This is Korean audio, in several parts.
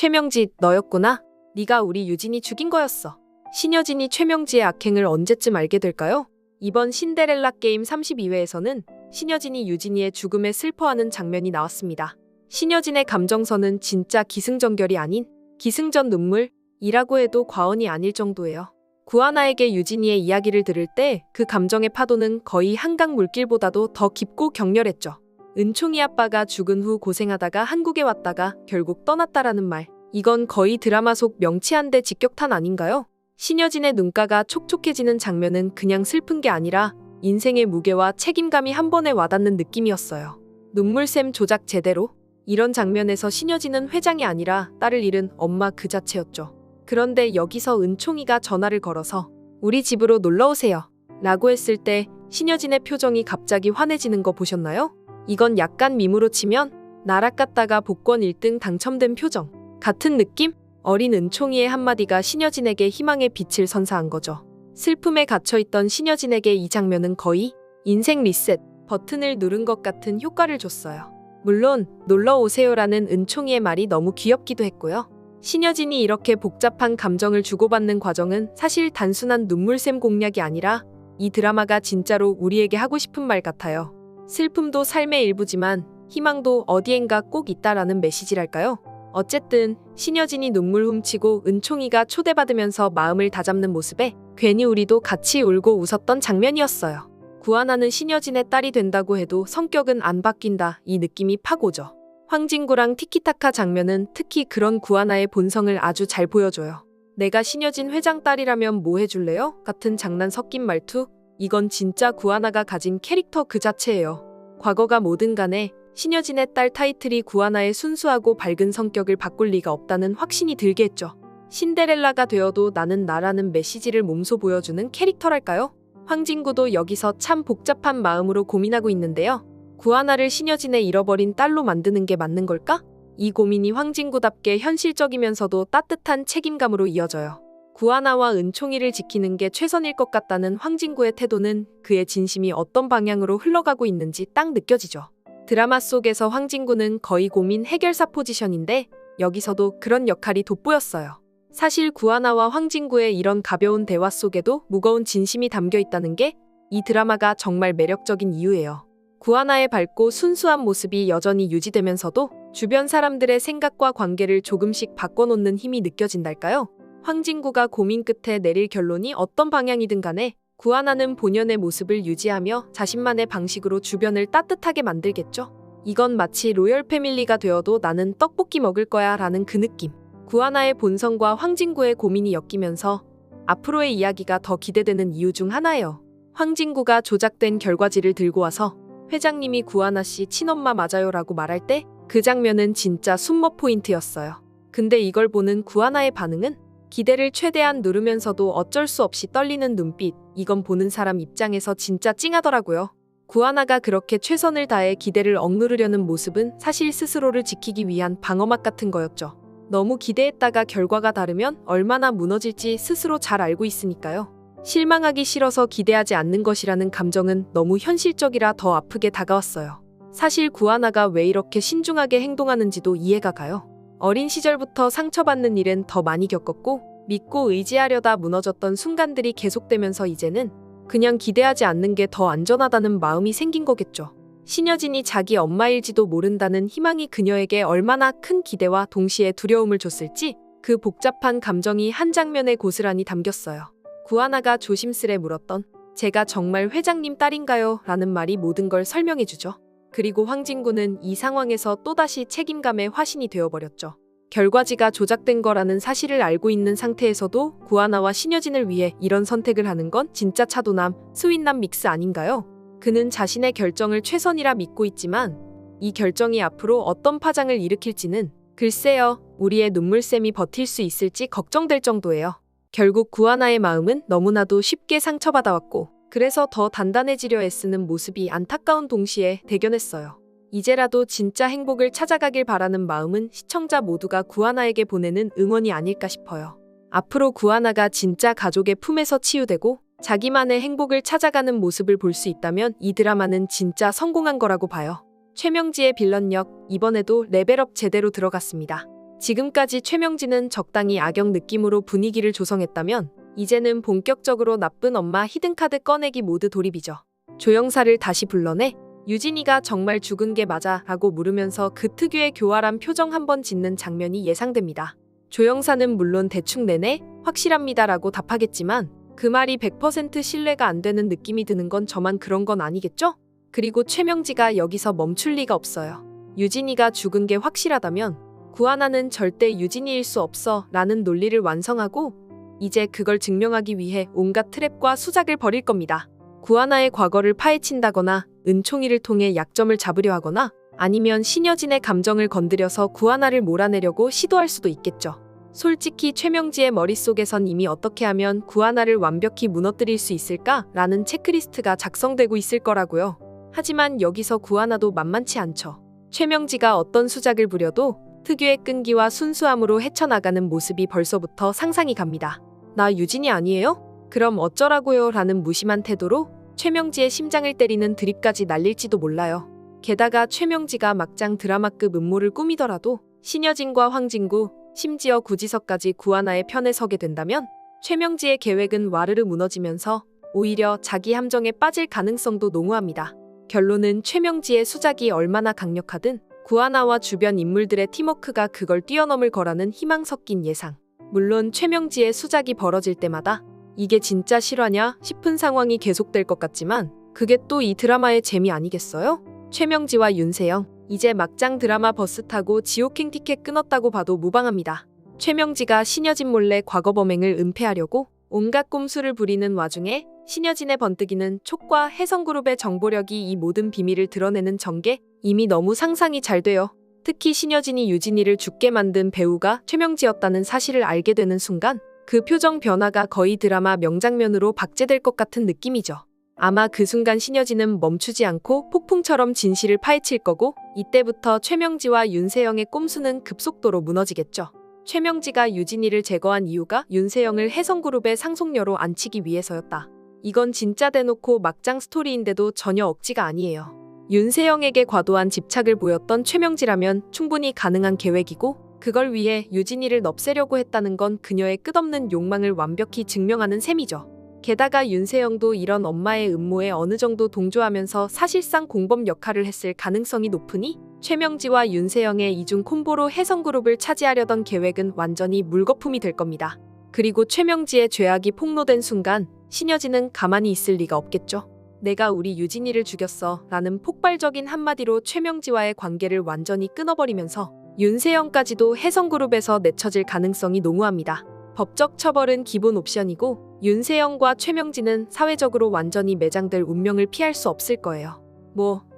최명지, 너였구나. 네가 우리 유진이 죽인 거였어. 신여진이 최명지의 악행을 언제쯤 알게 될까요? 이번 신데렐라 게임 32회에서는 신여진이 유진이의 죽음에 슬퍼하는 장면이 나왔습니다. 신여진의 감정선은 진짜 기승전결이 아닌 기승전 눈물이라고 해도 과언이 아닐 정도예요. 구하나에게 유진이의 이야기를 들을 때 그 감정의 파도는 거의 한강 물길보다도 더 깊고 격렬했죠. 은총이 아빠가 죽은 후 고생하다가 한국에 왔다가 결국 떠났다라는 말. 이건 거의 드라마 속 명치 한 대 직격탄 아닌가요? 신여진의 눈가가 촉촉해지는 장면은 그냥 슬픈 게 아니라 인생의 무게와 책임감이 한 번에 와닿는 느낌이었어요. 눈물샘 조작 제대로? 이런 장면에서 신여진은 회장이 아니라 딸을 잃은 엄마 그 자체였죠. 그런데 여기서 은총이가 전화를 걸어서 우리 집으로 놀러오세요 라고 했을 때 신여진의 표정이 갑자기 환해지는 거 보셨나요? 이건 약간 밈으로 치면 나락 갔다가 복권 1등 당첨된 표정 같은 느낌? 어린 은총이의 한마디가 신여진에게 희망의 빛을 선사한 거죠. 슬픔에 갇혀있던 신여진에게 이 장면은 거의 인생 리셋 버튼을 누른 것 같은 효과를 줬어요. 물론 놀러오세요라는 은총이의 말이 너무 귀엽기도 했고요. 신여진이 이렇게 복잡한 감정을 주고받는 과정은 사실 단순한 눈물샘 공략이 아니라 이 드라마가 진짜로 우리에게 하고 싶은 말 같아요. 슬픔도 삶의 일부지만 희망도 어디엔가 꼭 있다라는 메시지랄까요? 어쨌든 신여진이 눈물 훔치고 은총이가 초대받으면서 마음을 다잡는 모습에 괜히 우리도 같이 울고 웃었던 장면이었어요. 구하나는 신여진의 딸이 된다고 해도 성격은 안 바뀐다 이 느낌이 팍 오죠. 황진구랑 티키타카 장면은 특히 그런 구하나의 본성을 아주 잘 보여줘요. 내가 신여진 회장 딸이라면 뭐 해줄래요? 같은 장난 섞인 말투? 이건 진짜 구하나가 가진 캐릭터 그 자체예요. 과거가 뭐든 간에 신여진의 딸 타이틀이 구하나의 순수하고 밝은 성격을 바꿀 리가 없다는 확신이 들게 했죠. 신데렐라가 되어도 나는 나라는 메시지를 몸소 보여주는 캐릭터랄까요? 황진구도 여기서 참 복잡한 마음으로 고민하고 있는데요. 구하나를 신여진의 잃어버린 딸로 만드는 게 맞는 걸까? 이 고민이 황진구답게 현실적이면서도 따뜻한 책임감으로 이어져요. 구하나와 은총이를 지키는 게 최선일 것 같다는 황진구의 태도는 그의 진심이 어떤 방향으로 흘러가고 있는지 딱 느껴지죠. 드라마 속에서 황진구는 거의 고민 해결사 포지션인데 여기서도 그런 역할이 돋보였어요. 사실 구하나와 황진구의 이런 가벼운 대화 속에도 무거운 진심이 담겨 있다는 게 이 드라마가 정말 매력적인 이유예요. 구하나의 밝고 순수한 모습이 여전히 유지되면서도 주변 사람들의 생각과 관계를 조금씩 바꿔놓는 힘이 느껴진달까요? 황진구가 고민 끝에 내릴 결론이 어떤 방향이든 간에 구하나는 본연의 모습을 유지하며 자신만의 방식으로 주변을 따뜻하게 만들겠죠. 이건 마치 로열 패밀리가 되어도 나는 떡볶이 먹을 거야 라는 그 느낌. 구하나의 본성과 황진구의 고민이 엮이면서 앞으로의 이야기가 더 기대되는 이유 중 하나예요. 황진구가 조작된 결과지를 들고 와서 회장님이 구하나 씨 친엄마 맞아요 라고 말할 때 그 장면은 진짜 숨먹 포인트였어요. 근데 이걸 보는 구하나의 반응은 기대를 최대한 누르면서도 어쩔 수 없이 떨리는 눈빛. 이건 보는 사람 입장에서 진짜 찡하더라고요. 구하나가 그렇게 최선을 다해 기대를 억누르려는 모습은 사실 스스로를 지키기 위한 방어막 같은 거였죠. 너무 기대했다가 결과가 다르면 얼마나 무너질지 스스로 잘 알고 있으니까요. 실망하기 싫어서 기대하지 않는 것이라는 감정은 너무 현실적이라 더 아프게 다가왔어요. 사실 구하나가 왜 이렇게 신중하게 행동하는지도 이해가 가요. 어린 시절부터 상처받는 일은 더 많이 겪었고 믿고 의지하려다 무너졌던 순간들이 계속되면서 이제는 그냥 기대하지 않는 게 더 안전하다는 마음이 생긴 거겠죠. 신여진이 자기 엄마일지도 모른다는 희망이 그녀에게 얼마나 큰 기대와 동시에 두려움을 줬을지 그 복잡한 감정이 한 장면에 고스란히 담겼어요. 구하나가 조심스레 물었던 제가 정말 회장님 딸인가요? 라는 말이 모든 걸 설명해주죠. 그리고 황진구는 이 상황에서 또다시 책임감의 화신이 되어버렸죠. 결과지가 조작된 거라는 사실을 알고 있는 상태에서도 구하나와 신여진을 위해 이런 선택을 하는 건 진짜 차도남, 스윗남 믹스 아닌가요? 그는 자신의 결정을 최선이라 믿고 있지만 이 결정이 앞으로 어떤 파장을 일으킬지는 글쎄요, 우리의 눈물샘이 버틸 수 있을지 걱정될 정도예요. 결국 구하나의 마음은 너무나도 쉽게 상처받아왔고 그래서 더 단단해지려 애쓰는 모습이 안타까운 동시에 대견했어요. 이제라도 진짜 행복을 찾아가길 바라는 마음은 시청자 모두가 구하나에게 보내는 응원이 아닐까 싶어요. 앞으로 구하나가 진짜 가족의 품에서 치유되고 자기만의 행복을 찾아가는 모습을 볼 수 있다면 이 드라마는 진짜 성공한 거라고 봐요. 최명지의 빌런 역, 이번에도 레벨업 제대로 들어갔습니다. 지금까지 최명진은 적당히 악역 느낌으로 분위기를 조성했다면 이제는 본격적으로 나쁜 엄마 히든카드 꺼내기 모드 돌입이죠. 조영사를 다시 불러내 유진이가 정말 죽은 게 맞아? 라고 물으면서 그 특유의 교활한 표정 한번 짓는 장면이 예상됩니다. 조영사는 물론 대충 내내 확실합니다 라고 답하겠지만 그 말이 100% 신뢰가 안 되는 느낌이 드는 건 저만 그런 건 아니겠죠? 그리고 최명지가 여기서 멈출 리가 없어요. 유진이가 죽은 게 확실하다면 구하나는 절대 유진이일 수 없어 라는 논리를 완성하고 이제 그걸 증명하기 위해 온갖 트랩과 수작을 벌일 겁니다. 구하나의 과거를 파헤친다거나 은총이를 통해 약점을 잡으려 하거나 아니면 신여진의 감정을 건드려서 구하나를 몰아내려고 시도할 수도 있겠죠. 솔직히 최명지의 머릿속에선 이미 어떻게 하면 구하나를 완벽히 무너뜨릴 수 있을까? 라는 체크리스트가 작성되고 있을 거라고요. 하지만 여기서 구하나도 만만치 않죠. 최명지가 어떤 수작을 부려도 특유의 끈기와 순수함으로 헤쳐나가는 모습이 벌써부터 상상이 갑니다. 나 유진이 아니에요? 그럼 어쩌라고요? 라는 무심한 태도로 최명지의 심장을 때리는 드립까지 날릴지도 몰라요. 게다가 최명지가 막장 드라마급 음모를 꾸미더라도 신여진과 황진구, 심지어 구지석까지 구하나의 편에 서게 된다면 최명지의 계획은 와르르 무너지면서 오히려 자기 함정에 빠질 가능성도 농후합니다. 결론은 최명지의 수작이 얼마나 강력하든 구하나와 주변 인물들의 팀워크가 그걸 뛰어넘을 거라는 희망 섞인 예상. 물론 최명지의 수작이 벌어질 때마다 이게 진짜 실화냐 싶은 상황이 계속될 것 같지만 그게 또 이 드라마의 재미 아니겠어요? 최명지와 윤세영, 이제 막장 드라마 버스 타고 지옥행 티켓 끊었다고 봐도 무방합니다. 최명지가 신여진 몰래 과거 범행을 은폐하려고 온갖 꼼수를 부리는 와중에 신여진의 번뜩이는 촉과 혜성그룹의 정보력이 이 모든 비밀을 드러내는 전개, 이미 너무 상상이 잘 돼요. 특히 신여진이 유진이를 죽게 만든 배우가 최명지였다는 사실을 알게 되는 순간 그 표정 변화가 거의 드라마 명장면으로 박제될 것 같은 느낌이죠. 아마 그 순간 신여진은 멈추지 않고 폭풍처럼 진실을 파헤칠 거고 이때부터 최명지와 윤세영의 꼼수는 급속도로 무너지겠죠. 최명지가 유진이를 제거한 이유가 윤세영을 혜성그룹의 상속녀로 앉히기 위해서였다. 이건 진짜 대놓고 막장 스토리인데도 전혀 억지가 아니에요. 윤세영에게 과도한 집착을 보였던 최명지라면 충분히 가능한 계획이고 그걸 위해 유진이를 넙세려고 했다는 건 그녀의 끝없는 욕망을 완벽히 증명하는 셈이죠. 게다가 윤세영도 이런 엄마의 음모에 어느 정도 동조하면서 사실상 공범 역할을 했을 가능성이 높으니 최명지와 윤세영의 이중 콤보로 혜성그룹을 차지하려던 계획은 완전히 물거품이 될 겁니다. 그리고 최명지의 죄악이 폭로된 순간 신여진은 가만히 있을 리가 없겠죠. 내가 우리 유진이를 죽였어 라는 폭발적인 한마디로 최명지와의 관계를 완전히 끊어버리면서 윤세영까지도 혜성그룹에서 내쳐질 가능성이 농후합니다. 법적 처벌은 기본 옵션이고 윤세영과 최명진은 사회적으로 완전히 매장될 운명을 피할 수 없을 거예요.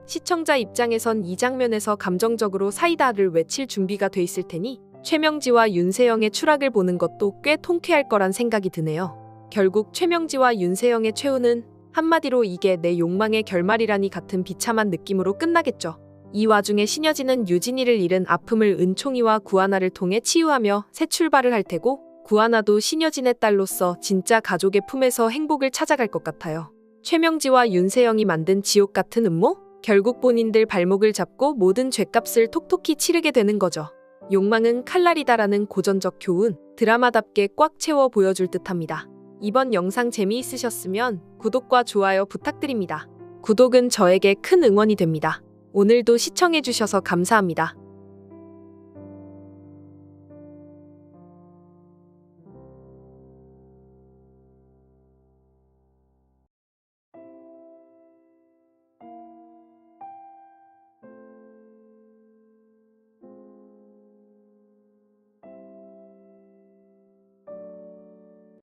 시청자 입장에선 이 장면에서 감정적으로 사이다를 외칠 준비가 돼 있을 테니 최명지와 윤세영의 추락을 보는 것도 꽤 통쾌할 거란 생각이 드네요. 결국 최명지와 윤세영의 최후는 한마디로 이게 내 욕망의 결말이라니 같은 비참한 느낌으로 끝나겠죠. 이 와중에 신여진은 유진이를 잃은 아픔을 은총이와 구하나를 통해 치유하며 새 출발을 할 테고 구하나도 신여진의 딸로서 진짜 가족의 품에서 행복을 찾아갈 것 같아요. 최명지와 윤세영이 만든 지옥 같은 음모? 결국 본인들 발목을 잡고 모든 죗값을 톡톡히 치르게 되는 거죠. 욕망은 칼날이다라는 고전적 교훈, 드라마답게 꽉 채워 보여줄 듯합니다. 이번 영상 재미있으셨으면 구독과 좋아요 부탁드립니다. 구독은 저에게 큰 응원이 됩니다. 오늘도 시청해주셔서 감사합니다.